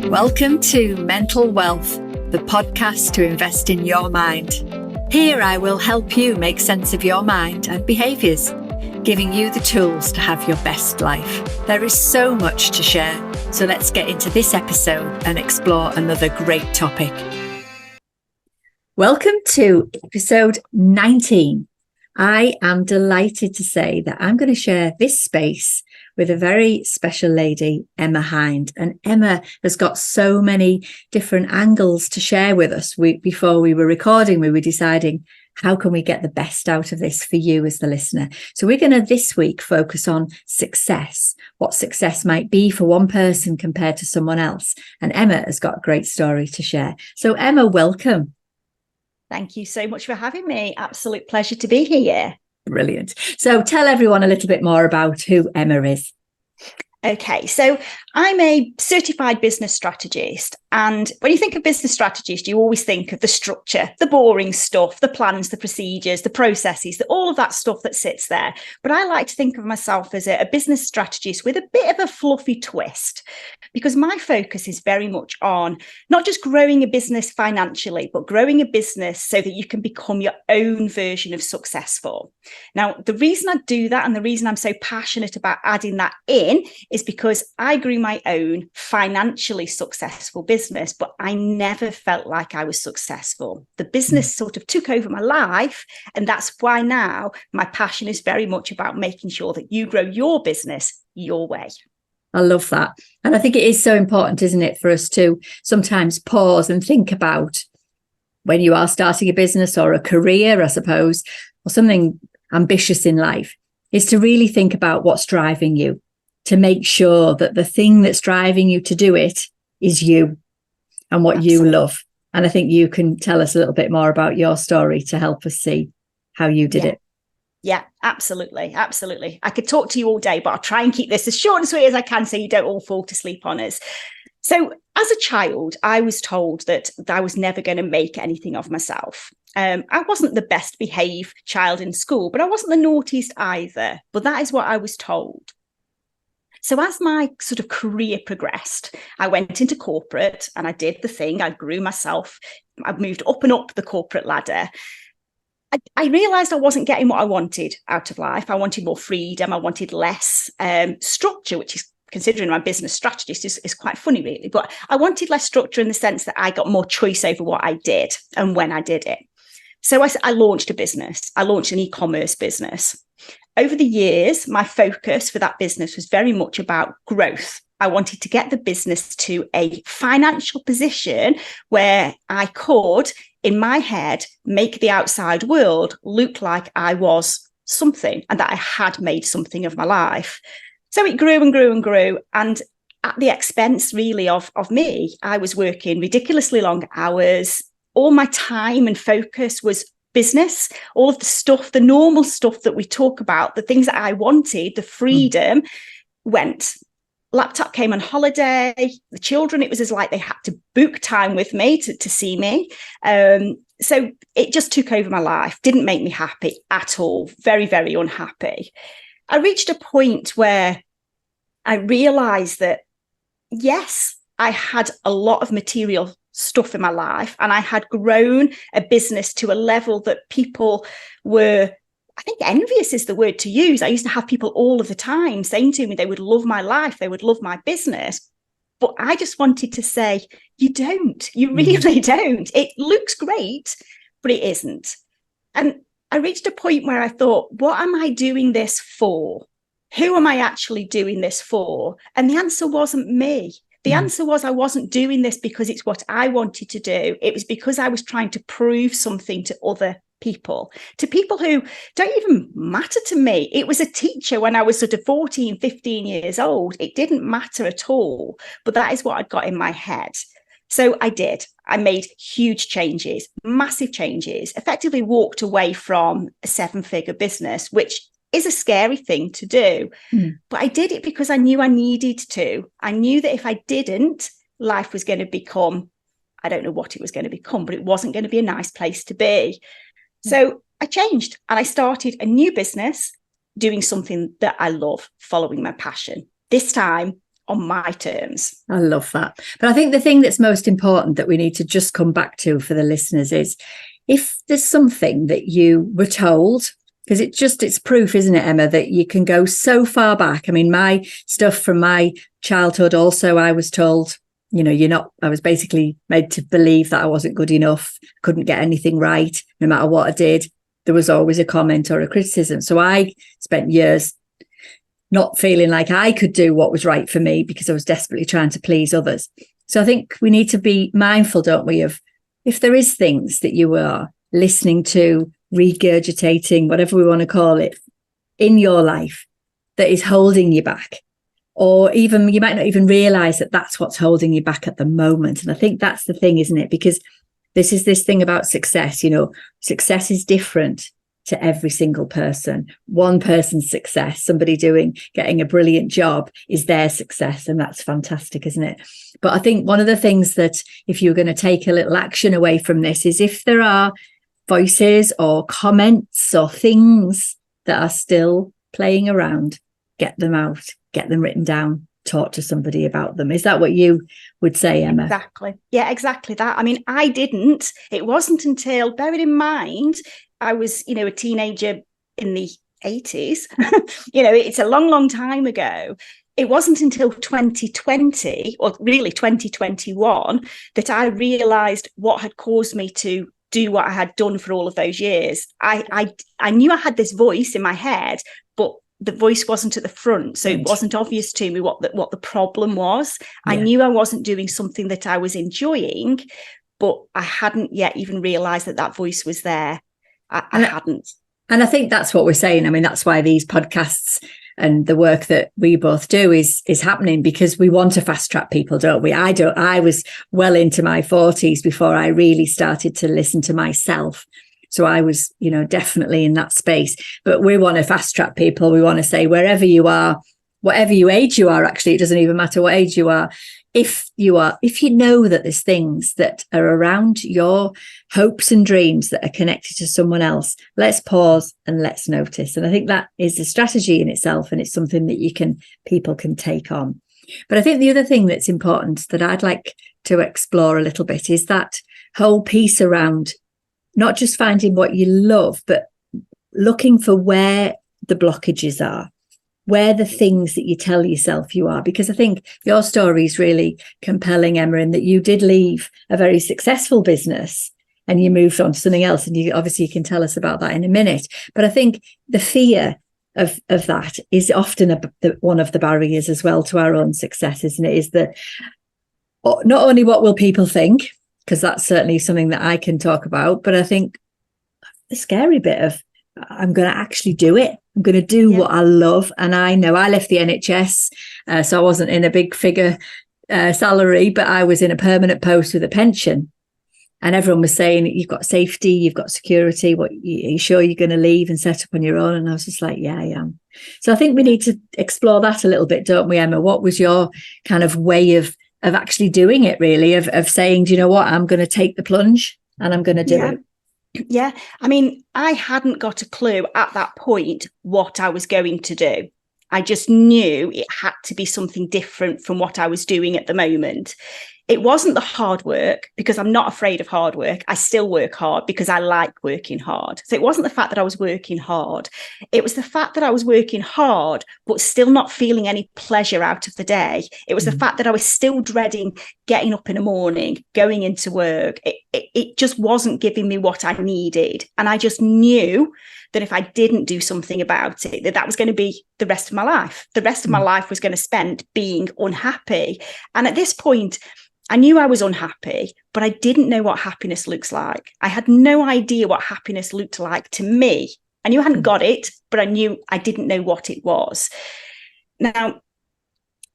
Welcome to Mental Wealth, the podcast to invest in your mind. Here I will help you make sense of your mind and behaviours, giving you the tools to have your best life. There is so much to share, so let's get into this episode and explore another great topic. Welcome to episode 19. I am delighted to say that I'm going to share this space with a very special lady, Emma Hine. And Emma has got so many different angles to share with us. Before we were recording, we were deciding how can we get the best out of this for you as the listener. So we're going to this week focus on success, what success might be for one person compared to someone else. And Emma has got a great story to share. So Emma, welcome. Thank you so much for having me. Absolute pleasure to be here. Brilliant. So tell everyone a little bit more about who Emma is. Okay, so I'm a certified business strategist. And when you think of business strategist, you always think of the structure, the boring stuff, the plans, the procedures, the processes, all of that stuff that sits there. But I like to think of myself as a business strategist with a bit of a fluffy twist, because my focus is very much on not just growing a business financially, but growing a business so that you can become your own version of successful. Now, the reason I do that and the reason I'm so passionate about adding that in is because I grew my own financially successful business, but I never felt like I was successful. The business sort of took over my life. And that's why now my passion is very much about making sure that you grow your business your way. I love that. And I think it is so important, isn't it, for us to sometimes pause and think about when you are starting a business or a career, I suppose, or something ambitious in life, is to really think about what's driving you, to make sure that the thing that's driving you to do it is you and what Absolutely. You love. And I think you can tell us a little bit more about your story to help us see how you did it. Yeah, absolutely. Absolutely. I could talk to you all day, but I'll try and keep this as short and sweet as I can so you don't all fall to sleep on us. So as a child, I was told that I was never going to make anything of myself. I wasn't the best behaved child in school, but I wasn't the naughtiest either. But that is what I was told. So as my sort of career progressed, I went into corporate and I did the thing. I grew myself. I moved up and up the corporate ladder. I realized I wasn't getting what I wanted out of life. I wanted more freedom. I wanted less structure, which is, considering my business strategist, is quite funny, really. But I wanted less structure in the sense that I got more choice over what I did and when I did it. So I launched a business. I launched an e-commerce business. Over the years, my focus for that business was very much about growth. I wanted to get the business to a financial position where I could, in my head, make the outside world look like I was something and that I had made something of my life. So it grew and grew and grew. And at the expense, really, of me, I was working ridiculously long hours. All my time and focus was business, all of the stuff, the normal stuff that we talk about, the things that I wanted, the freedom went. Laptop came on holiday. The children, it was as like they had to book time with me to see me. So it just took over my life, didn't make me happy at all. Very, very unhappy. I reached a point where I realized that, yes, I had a lot of material stuff in my life and I had grown a business to a level that people were, I think envious is the word to use. I used to have people all of the time saying to me they would love my life, they would love my business. But I just wanted to say, you don't, you really don't. It looks great, but it isn't. And I reached a point where I thought, what am I doing this for? Who am I actually doing this for? And the answer wasn't me. The answer was I wasn't doing this because it's what I wanted to do. It was because I was trying to prove something to other people, to people who don't even matter to me. It was a teacher when I was sort of 14, 15 years old. It didn't matter at all. But that is what I'd got in my head. So I did. I made huge changes, massive changes, effectively walked away from a 7-figure business, which is a scary thing to do. But I did it because I knew I needed to. I knew that if I didn't, life was going to become, I don't know what it was going to become, but it wasn't going to be a nice place to be. So I changed and I started a new business doing something that I love, following my passion. This time on my terms. I love that. But I think the thing that's most important that we need to just come back to for the listeners is, if there's something that you were told, because it's proof, isn't it, Emma, that you can go so far back. I mean, my stuff from my childhood also, I was told, I was basically made to believe that I wasn't good enough, couldn't get anything right, no matter what I did. There was always a comment or a criticism. So I spent years not feeling like I could do what was right for me because I was desperately trying to please others. So I think we need to be mindful, don't we, of if there is things that you are listening to, regurgitating, whatever we want to call it, in your life that is holding you back, or even you might not even realize that that's what's holding you back at the moment. And I think that's the thing, isn't it? Because this is this thing about success, success is different to every single person. One person's success, somebody getting a brilliant job, is their success. And that's fantastic, isn't it? But I think one of the things that, if you're going to take a little action away from this, is if there are voices or comments or things that are still playing around, get them out, get them written down, talk to somebody about them. Is that what you would say, Emma? Exactly. Yeah, exactly that. I mean, it wasn't until, bearing in mind, I was, a teenager in the 80s, it's a long, long time ago. It wasn't until 2020, or really 2021, that I realised what had caused me to do what I had done for all of those years. I knew I had this voice in my head, but the voice wasn't at the front. So it wasn't obvious to me what the problem was. Yeah. I knew I wasn't doing something that I was enjoying, but I hadn't yet even realised that voice was there. I hadn't. And I think that's what we're saying. I mean, that's why these podcasts and the work that we both do is happening, because we want to fast track people, don't we? I was well into my 40s before I really started to listen to myself. So I was, definitely in that space. But we want to fast track people. We want to say, wherever you are, whatever age you are, actually, it doesn't even matter what age you are. If you know that there's things that are around your hopes and dreams that are connected to someone else, let's pause and let's notice. And I think that is a strategy in itself, and it's something that people can take on. But I think the other thing that's important that I'd like to explore a little bit is that whole piece around not just finding what you love, but looking for where the blockages are, where the things that you tell yourself you are. Because I think your story is really compelling, Emma, in that you did leave a very successful business and you moved on to something else. And you can tell us about that in a minute. But I think the fear of that is often one of the barriers as well to our own success, isn't it? Is that not only what will people think, because that's certainly something that I can talk about, but I think the scary bit of, I'm going to actually do it. I'm going to do what I love. And I know I left the NHS, so I wasn't in a big figure salary, but I was in a permanent post with a pension. And everyone was saying, you've got safety, you've got security. Are you sure you're going to leave and set up on your own? And I was just like, yeah, I am. So I think we need to explore that a little bit, don't we, Emma? What was your kind of way of actually doing it, really, of saying, do you know what, I'm going to take the plunge and I'm going to do it? Yeah, I mean, I hadn't got a clue at that point what I was going to do. I just knew it had to be something different from what I was doing at the moment. It wasn't the hard work, because I'm not afraid of hard work. I still work hard because I like working hard. So it wasn't the fact that I was working hard. It was the fact that I was working hard, but still not feeling any pleasure out of the day. It was the fact that I was still dreading getting up in the morning, going into work. It just wasn't giving me what I needed. And I just knew that if I didn't do something about it, that was going to be the rest of my life. The rest of my life was going to spend being unhappy. And at this point, I knew I was unhappy, but I didn't know what happiness looks like. I had no idea what happiness looked like to me. I knew I hadn't got it, but I knew I didn't know what it was. Now,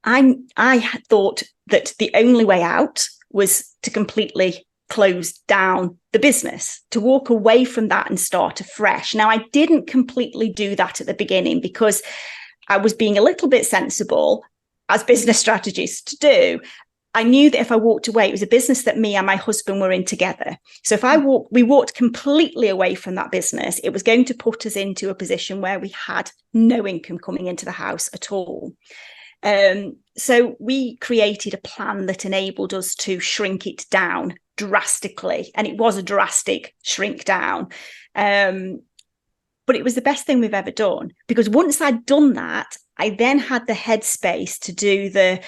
I had thought that the only way out was to completely close down the business, to walk away from that and start afresh. Now, I didn't completely do that at the beginning because I was being a little bit sensible, as business strategists do. I knew that if I walked away, it was a business that me and my husband were in together. So if we walked completely away from that business, it was going to put us into a position where we had no income coming into the house at all. So we created a plan that enabled us to shrink it down drastically. And it was a drastic shrink down. But it was the best thing we've ever done, because once I'd done that, I then had the headspace to do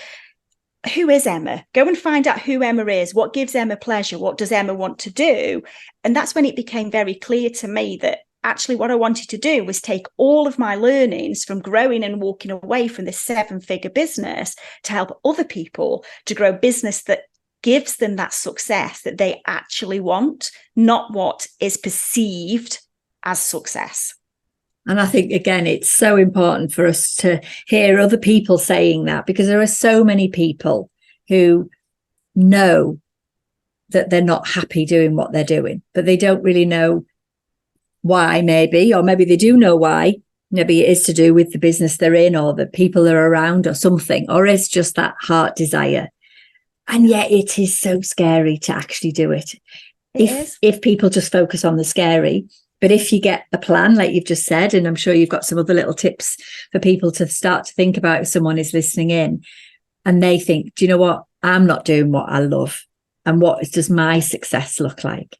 who is Emma? Go and find out who Emma is. What gives Emma pleasure? What does Emma want to do? And that's when it became very clear to me that actually what I wanted to do was take all of my learnings from growing and walking away from this 7-figure business to help other people to grow a business that gives them that success that they actually want, not what is perceived as success. And I think, again, it's so important for us to hear other people saying that, because there are so many people who know that they're not happy doing what they're doing, but they don't really know why, maybe, or maybe they do know why. Maybe it is to do with the business they're in or the people they're around or something, or it's just that heart desire. And yet it is so scary to actually do it. If people just focus on the scary. But if you get a plan, like you've just said, and I'm sure you've got some other little tips for people to start to think about if someone is listening in and they think, do you know what? I'm not doing what I love. And what does my success look like?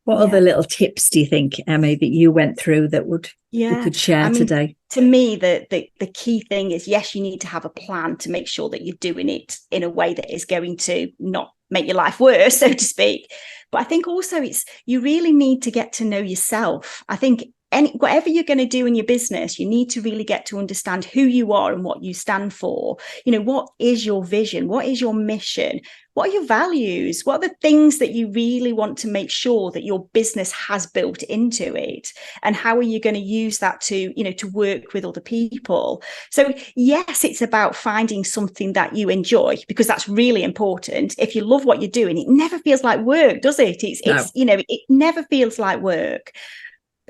What other little tips do you think, Emma, that you went through that you could share today? To me, the key thing is, yes, you need to have a plan to make sure that you're doing it in a way that is going to not make your life worse, so to speak. But I think also you really need to get to know yourself. I think whatever you're going to do in your business, you need to really get to understand who you are and what you stand for. What is your vision? What is your mission? What are your values? What are the things that you really want to make sure that your business has built into it? And how are you going to use that to work with other people? So yes, it's about finding something that you enjoy, because that's really important. If you love what you're doing, it never feels like work, does it? It never feels like work.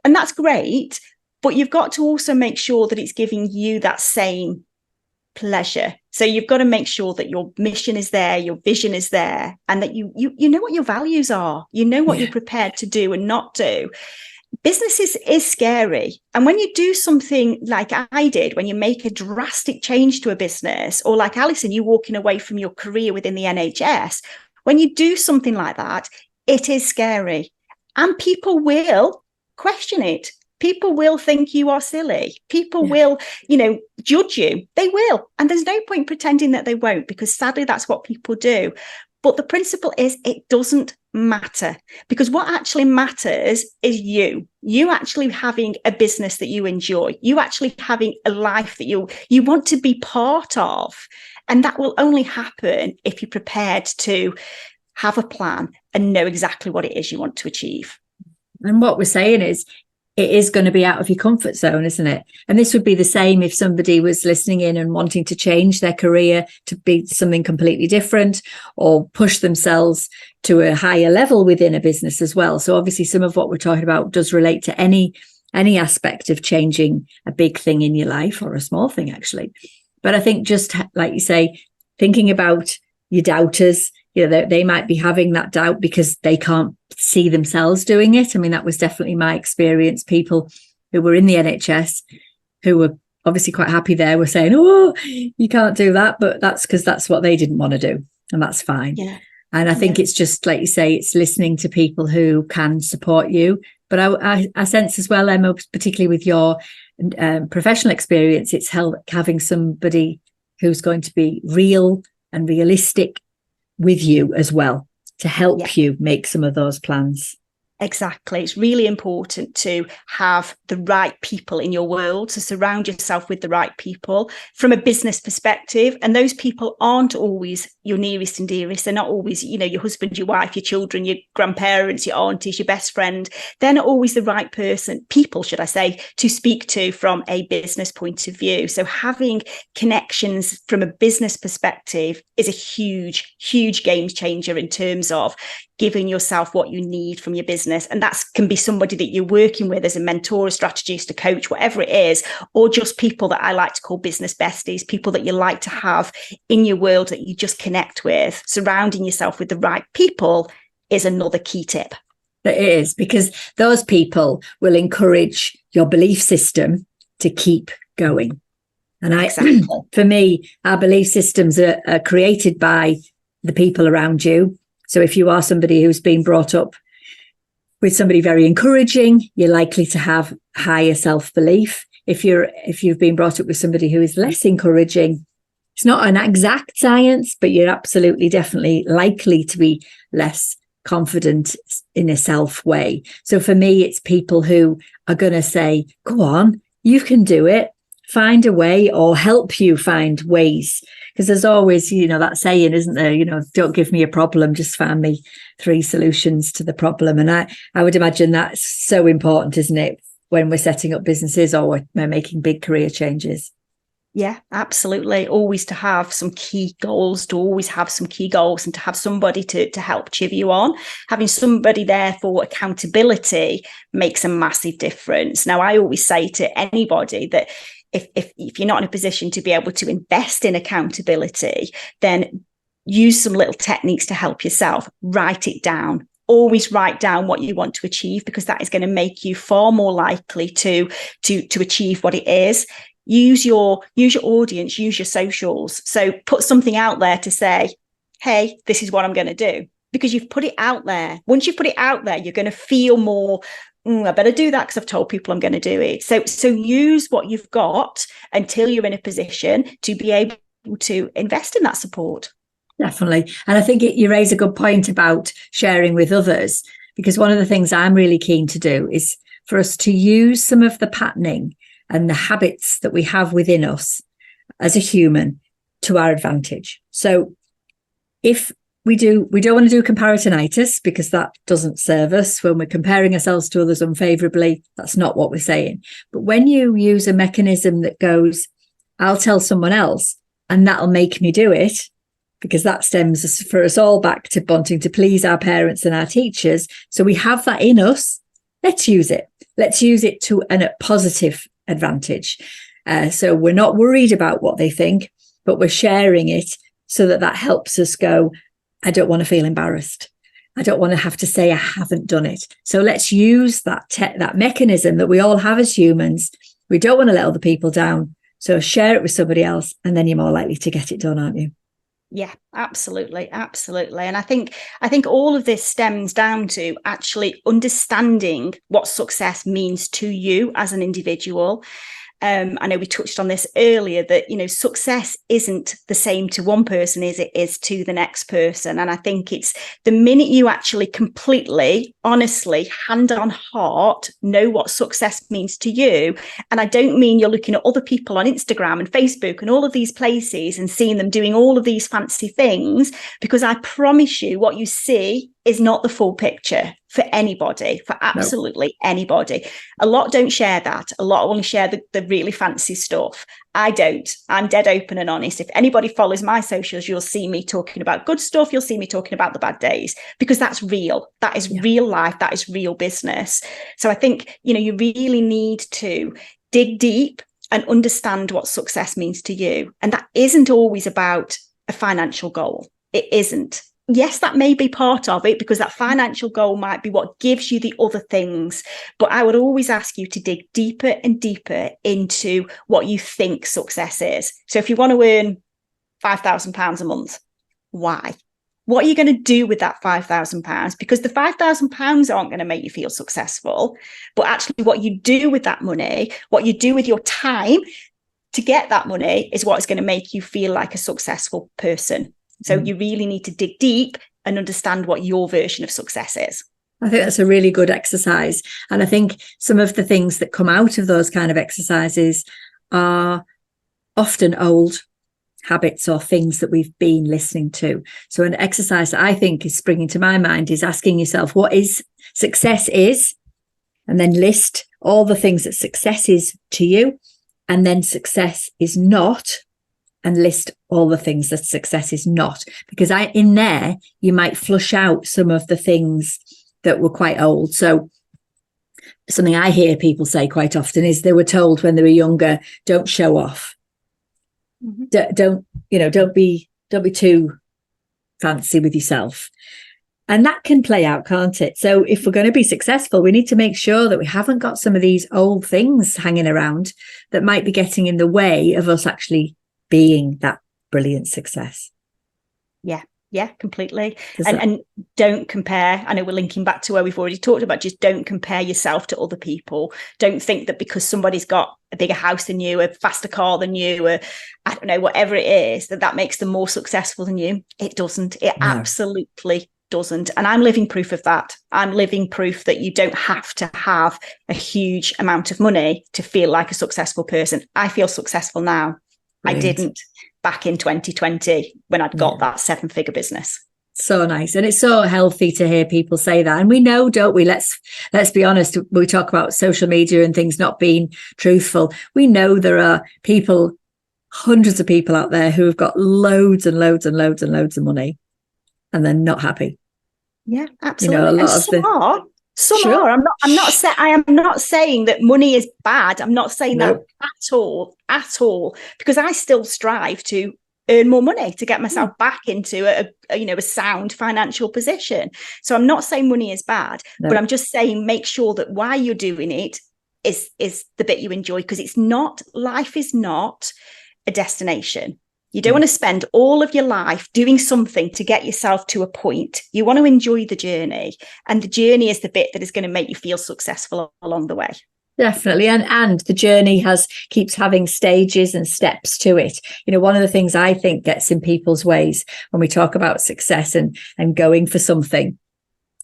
And that's great, but you've got to also make sure that it's giving you that same pleasure. So you've got to make sure that your mission is there, your vision is there, and that you know what your values are, what you're prepared to do and not do. Business is scary. And when you do something like I did, when you make a drastic change to a business, or like Alison, you walking away from your career within the NHS, when you do something like that, it is scary. And people will question it. People will think you are silly. People will, judge you. They will. And there's no point pretending that they won't, because sadly, that's what people do. But the principle is, it doesn't matter, because what actually matters is you actually having a business that you enjoy, you actually having a life that you want to be part of. And that will only happen if you're prepared to have a plan and know exactly what it is you want to achieve. And what we're saying is, it is going to be out of your comfort zone, isn't it? And this would be the same if somebody was listening in and wanting to change their career to be something completely different, or push themselves to a higher level within a business as well. So obviously some of what we're talking about does relate to any aspect of changing a big thing in your life, or a small thing, actually. But I think, just like you say, thinking about your doubters, they might be having that doubt because they can't see themselves doing it. I mean, that was definitely my experience. People who were in the NHS, who were obviously quite happy there, were saying, oh, you can't do that. But that's because that's what they didn't want to do. And that's fine. Yeah. And I think it's just, like you say, it's listening to people who can support you. But I sense as well, Emma, particularly with your professional experience, it's having somebody who's going to be real and realistic with you as well, to help you make some of those plans. Exactly. It's really important to have the right people in your world, to surround yourself with the right people from a business perspective. And those people aren't always your nearest and dearest. They're not always, your husband, your wife, your children, your grandparents, your aunties, your best friend. They're not always the right people, should I say, to speak to from a business point of view. So having connections from a business perspective is a huge, huge game changer in terms of giving yourself what you need from your business. And that can be somebody that you're working with as a mentor, a strategist, a coach, whatever it is, or just people that I like to call business besties, people that you like to have in your world that you just connect with. Surrounding yourself with the right people is another key tip. It is, because those people will encourage your belief system to keep going. And Exactly. for me, our belief systems are created by the people around you. So if you are somebody who's been brought up with somebody very encouraging, you're likely to have higher self-belief. If you've been brought up with somebody who is less encouraging, it's not an exact science, but you're absolutely definitely likely to be less confident in a self way. So for me, it's people who are going to say, go on, you can do it, find a way, or help you find ways. Because there's always, that saying, isn't there? Don't give me a problem, just find me 3 solutions to the problem. And I would imagine that's so important, isn't it, when we're setting up businesses or we're making big career changes. Yeah, absolutely. Always to have some key goals, and to have somebody to help chiv you on. Having somebody there for accountability makes a massive difference. Now, I always say to anybody that if you're not in a position to be able to invest in accountability, then use some little techniques to help yourself. Write it down. Always write down what you want to achieve, because that is going to make you far more likely to achieve what it is. Use your audience, use your socials. So put something out there to say, hey, this is what I'm going to do, because you've put it out there. Once you've put it out there, you're going to feel more, I better do that because I've told people I'm going to do it. So use what you've got until you're in a position to be able to invest in that support. Definitely. And I think you raise a good point about sharing with others, because one of the things I'm really keen to do is for us to use some of the patterning and the habits that we have within us as a human to our advantage. So if we don't want to do comparisonitis, because that doesn't serve us when we're comparing ourselves to others unfavorably. That's not what we're saying. But when you use a mechanism that goes, I'll tell someone else and that'll make me do it, because that stems for us all back to wanting to please our parents and our teachers. So we have that in us. Let's use it. Let's use it to a positive advantage. So we're not worried about what they think, but we're sharing it so that helps us go, I don't want to feel embarrassed. I don't want to have to say I haven't done it. So let's use that mechanism that we all have as humans. We don't want to let other people down. So share it with somebody else, and then you're more likely to get it done, aren't you? Yeah, absolutely. And I think all of this stems down to actually understanding what success means to you as an individual. I know we touched on this earlier, that, success isn't the same to one person as it is to the next person. And I think it's the minute you actually completely, honestly, hand on heart, know what success means to you. And I don't mean you're looking at other people on Instagram and Facebook and all of these places and seeing them doing all of these fancy things, because I promise you what you see is not the full picture for anybody, for absolutely anybody. A lot don't share that. A lot only share the really fancy stuff. I don't. I'm dead open and honest. If anybody follows my socials, you'll see me talking about good stuff. You'll see me talking about the bad days, because that's real. That is real life. That is real business. So I think, you really need to dig deep and understand what success means to you. And that isn't always about a financial goal. It isn't. Yes, that may be part of it, because that financial goal might be what gives you the other things. But I would always ask you to dig deeper and deeper into what you think success is. So if you want to earn £5,000 a month, why? What are you going to do with that £5,000? Because the £5,000 aren't going to make you feel successful, but actually what you do with that money, what you do with your time to get that money, is what is going to make you feel like a successful person. So you really need to dig deep and understand what your version of success is. I think that's a really good exercise. And I think some of the things that come out of those kind of exercises are often old habits or things that we've been listening to. So an exercise that I think is springing to my mind is asking yourself, what is success is, and then list all the things that success is to you, and then success is not, and list all the things that success is not. Because in there, you might flush out some of the things that were quite old. So something I hear people say quite often is they were told when they were younger, don't show off. Mm-hmm. Don't be too fancy with yourself. And that can play out, can't it? So if we're going to be successful, we need to make sure that we haven't got some of these old things hanging around that might be getting in the way of us actually being that brilliant success. Yeah, completely. And don't compare. I know we're linking back to where we've already talked about, just don't compare yourself to other people. Don't think that because somebody's got a bigger house than you, a faster car than you, I don't know, whatever it is, that makes them more successful than you. It doesn't. It absolutely doesn't. And I'm living proof of that. I'm living proof that you don't have to have a huge amount of money to feel like a successful person. I feel successful now. Brilliant. I didn't back in 2020 when I'd got that 7-figure business. So nice. And it's so healthy to hear people say that. And we know, don't we? Let's be honest. We talk about social media and things not being truthful. We know there are people, hundreds of people out there who have got loads and loads and loads and loads of money and they're not happy. Yeah, absolutely. You know, a lot of some are. I am not saying that money is bad. I'm not saying that at all, because I still strive to earn more money to get myself back into a sound financial position. So I'm not saying money is bad, but I'm just saying make sure that while you're doing it is the bit you enjoy, because life is not a destination. You don't want to spend all of your life doing something to get yourself to a point. You want to enjoy the journey, and the journey is the bit that is going to make you feel successful along the way. Definitely. And the journey keeps having stages and steps to it. You know, one of the things I think gets in people's ways when we talk about success and going for something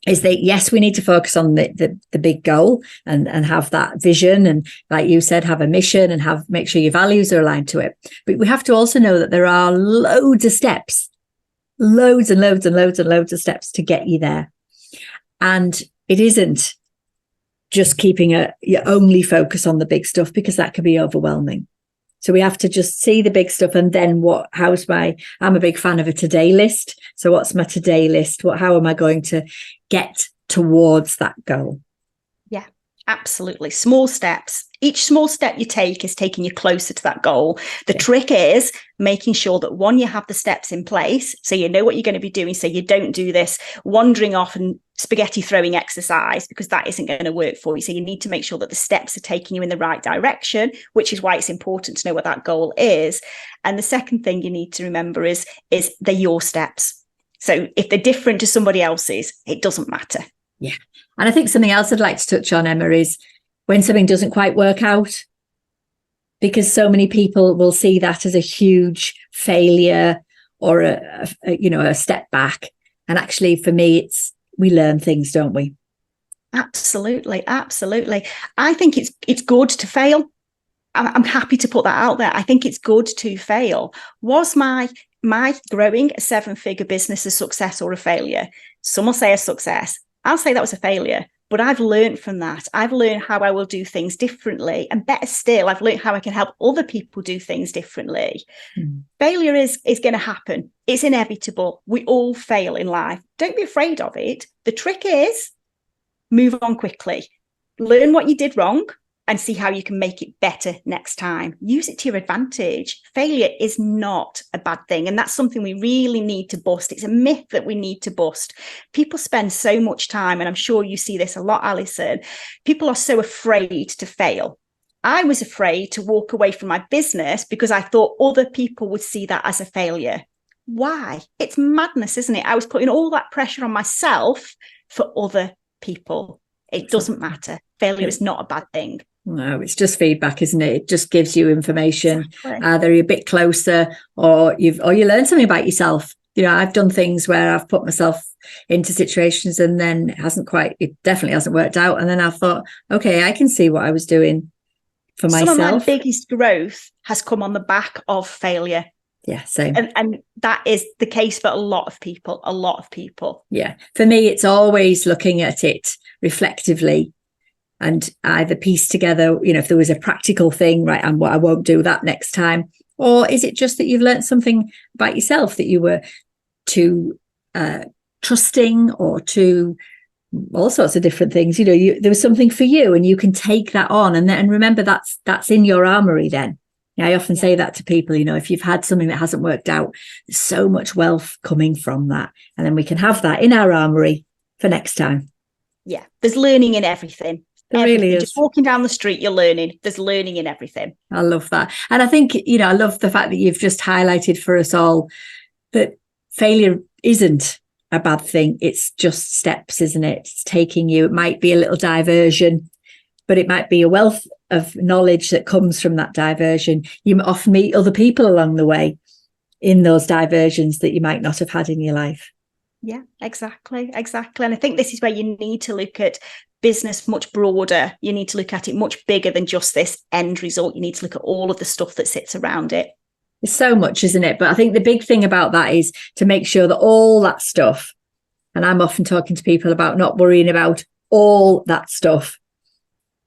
is that, yes, we need to focus on the big goal and have that vision. And like you said, have a mission and make sure your values are aligned to it. But we have to also know that there are loads of steps, loads and loads and loads and loads of steps to get you there. And it isn't just keeping your only focus on the big stuff, because that could be overwhelming. So we have to just see the big stuff, and then I'm a big fan of a today list. So what's my today list? How am I going to get towards that goal? Yeah, absolutely. Small steps. Each small step you take is taking you closer to that goal. The trick is making sure that, one, you have the steps in place, so you know what you're going to be doing, so you don't do this wandering off and spaghetti throwing exercise, because that isn't going to work for you. So you need to make sure that the steps are taking you in the right direction, which is why it's important to know what that goal is. And the second thing you need to remember is they're your steps. So if they're different to somebody else's, it doesn't matter. Yeah. And I think something else I'd like to touch on, Emma, is when something doesn't quite work out, because so many people will see that as a huge failure or a step back. And actually, for me, we learn things, don't we? Absolutely. I think it's good to fail. I'm happy to put that out there. I think it's good to fail. Was my growing a 7-figure business a success or a failure? Some will say a success. I'll say that was a failure. But I've learned from that. I've learned how I will do things differently. And better still, I've learned how I can help other people do things differently. Failure is going to happen. It's inevitable. We all fail in life. Don't be afraid of it. The trick is move on quickly. Learn what you did wrong and see how you can make it better next time. Use it to your advantage. Failure is not a bad thing. And that's something we really need to bust. It's a myth that we need to bust. People spend so much time, and I'm sure you see this a lot, Alison. People are so afraid to fail. I was afraid to walk away from my business because I thought other people would see that as a failure. Why? It's madness, isn't it? I was putting all that pressure on myself for other people. It doesn't matter. Failure is not a bad thing. No, it's just feedback, isn't it? It just gives you information. Exactly. Either you're a bit closer, or you learn something about yourself. You know, I've done things where I've put myself into situations and then it definitely hasn't worked out. And then I thought, okay, I can see what I was doing for myself. Some of my biggest growth has come on the back of failure. Yeah, same. And that is the case for a lot of people. Yeah. For me, it's always looking at it reflectively and either piece together, if there was a practical thing, right, and I won't do that next time. Or is it just that you've learned something about yourself, that you were too trusting, or too all sorts of different things? There was something for you, and you can take that on and remember that's in your armory then. Yeah, I often say that to people, if you've had something that hasn't worked out, there's so much wealth coming from that. And then we can have that in our armory for next time. Yeah, there's learning in everything. There Everything. really is. Just walking down the street, you're learning. There's learning in everything. I love that. And I think, I love the fact that you've just highlighted for us all that failure isn't a bad thing. It's just steps, isn't it? It's taking you, it might be a little diversion, but it might be a wealth of knowledge that comes from that diversion. You often meet other people along the way in those diversions that you might not have had in your life. Yeah, exactly. And I think this is where you need to look at business much broader. You need to look at it much bigger than just this end result. You need to look at all of the stuff that sits around it. It's so much, isn't it? But I think the big thing about that is to make sure that all that stuff, and I'm often talking to people about not worrying about all that stuff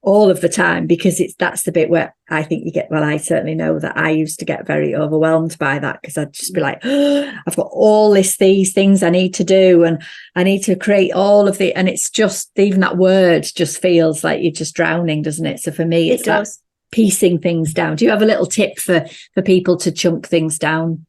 all of the time, because that's the bit where I think you get, well, I certainly know that I used to get very overwhelmed by that, because I'd just be like, oh, I've got all these things I need to do, and I need to create all of and it's just, even that word just feels like you're just drowning, doesn't it? So for me, it does. Piecing things down. Do you have a little tip for people to chunk things down?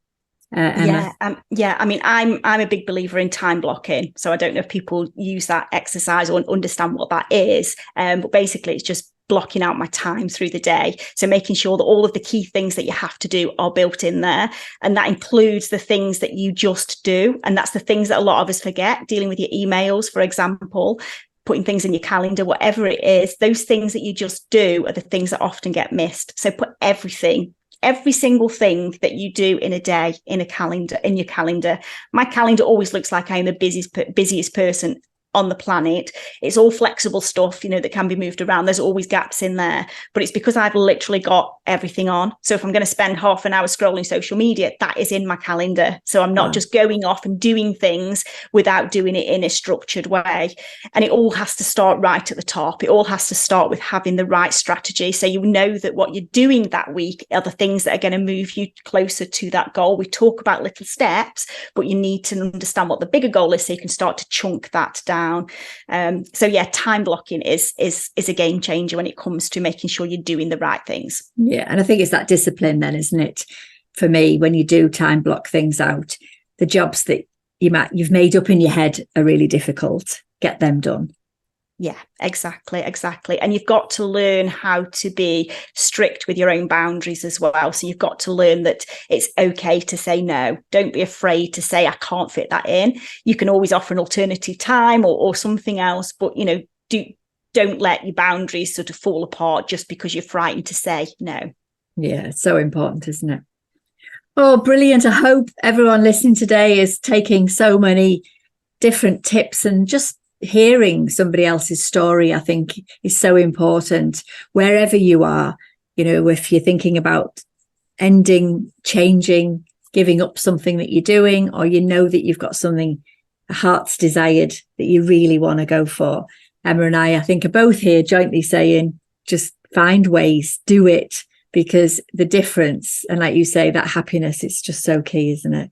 Emma? I mean, I'm a big believer in time blocking. So I don't know if people use that exercise or understand what that is. But basically, it's just blocking out my time through the day. So making sure that all of the key things that you have to do are built in there. And that includes the things that you just do. And that's the things that a lot of us forget, dealing with your emails, for example, putting things in your calendar, whatever it is. Those things that you just do are the things that often get missed. So put every single thing that you do in a day in your calendar. My calendar always looks like I'm the busiest person on the planet. It's all flexible stuff, that can be moved around. There's always gaps in there, but it's because I've literally got everything on. So if I'm going to spend half an hour scrolling social media, that is in my calendar. So I'm not just going off and doing things without doing it in a structured way. And it all has to start right at the top. It all has to start with having the right strategy. So you know that what you're doing that week are the things that are going to move you closer to that goal. We talk about little steps, but you need to understand what the bigger goal is so you can start to chunk that down. So yeah, time blocking is a game changer when it comes to making sure you're doing the right things. Yeah, and I think it's that discipline then, isn't it? For me, when you do time block things out, the jobs that you've made up in your head are really difficult. Get them done. Yeah, exactly. And you've got to learn how to be strict with your own boundaries as well. So you've got to learn that it's okay to say no. Don't be afraid to say, I can't fit that in. You can always offer an alternative time or something else, but, don't let your boundaries sort of fall apart just because you're frightened to say no. Yeah, it's so important, isn't it? Oh, brilliant. I hope everyone listening today is taking so many different tips, and just hearing somebody else's story, I think, is so important wherever you are. If you're thinking about ending, changing, giving up something that you're doing, or that you've got something, a heart's desired that you really want to go for. Emma and I think, are both here jointly saying, just find ways, do it, because the difference, and like you say, that happiness, it's just so key, isn't it?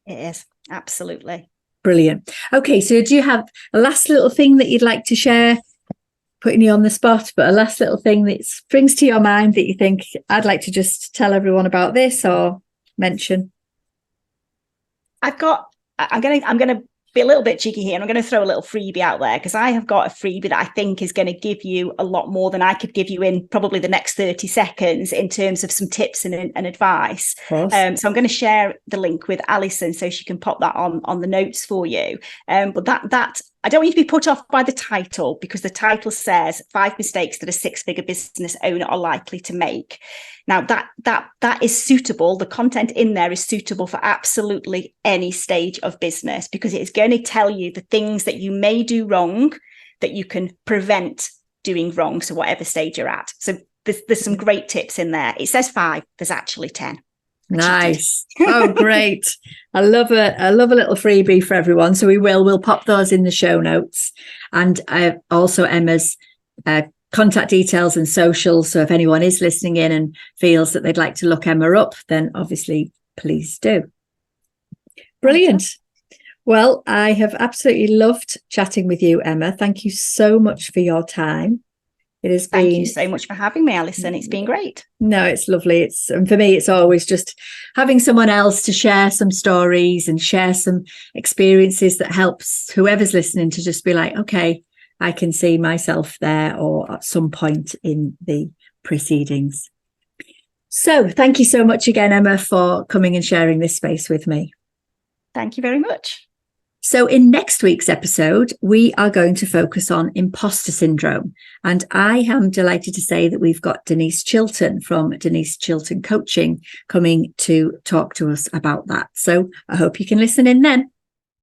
It is, absolutely. Brilliant. Okay, so do you have a last little thing that you'd like to share? Putting you on the spot, but a last little thing that springs to your mind that you think, I'd like to just tell everyone about this or mention? I'm gonna be a little bit cheeky here, and I'm going to throw a little freebie out there, because I have got a freebie that I think is going to give you a lot more than I could give you in probably the next 30 seconds in terms of some tips and advice. So I'm going to share the link with Alison so she can pop that on the notes for you. But that I don't want you to be put off by the title, because the title says 5 mistakes that a 6-figure business owner are likely to make. Now, that is suitable. The content in there is suitable for absolutely any stage of business, because it is going to tell you the things that you may do wrong that you can prevent doing wrong. So whatever stage you're at. So there's some great tips in there. It says 5, there's actually 10. Nice. Oh, great. I love a little freebie for everyone. So we'll pop those in the show notes, and also Emma's contact details and socials. So if anyone is listening in and feels that they'd like to look Emma up, then obviously please do. Brilliant. Well, I have absolutely loved chatting with you, Emma. Thank you so much for your time. It has Thank been. you so much for having me, Alison. It's been great. No, it's lovely. And for me, it's always just having someone else to share some stories and share some experiences that helps whoever's listening to just be like, okay, I can see myself there or at some point in the proceedings. So thank you so much again, Emma, for coming and sharing this space with me. Thank you very much. So in next week's episode, we are going to focus on imposter syndrome. And I am delighted to say that we've got Denise Chilton from Denise Chilton Coaching coming to talk to us about that. So I hope you can listen in then.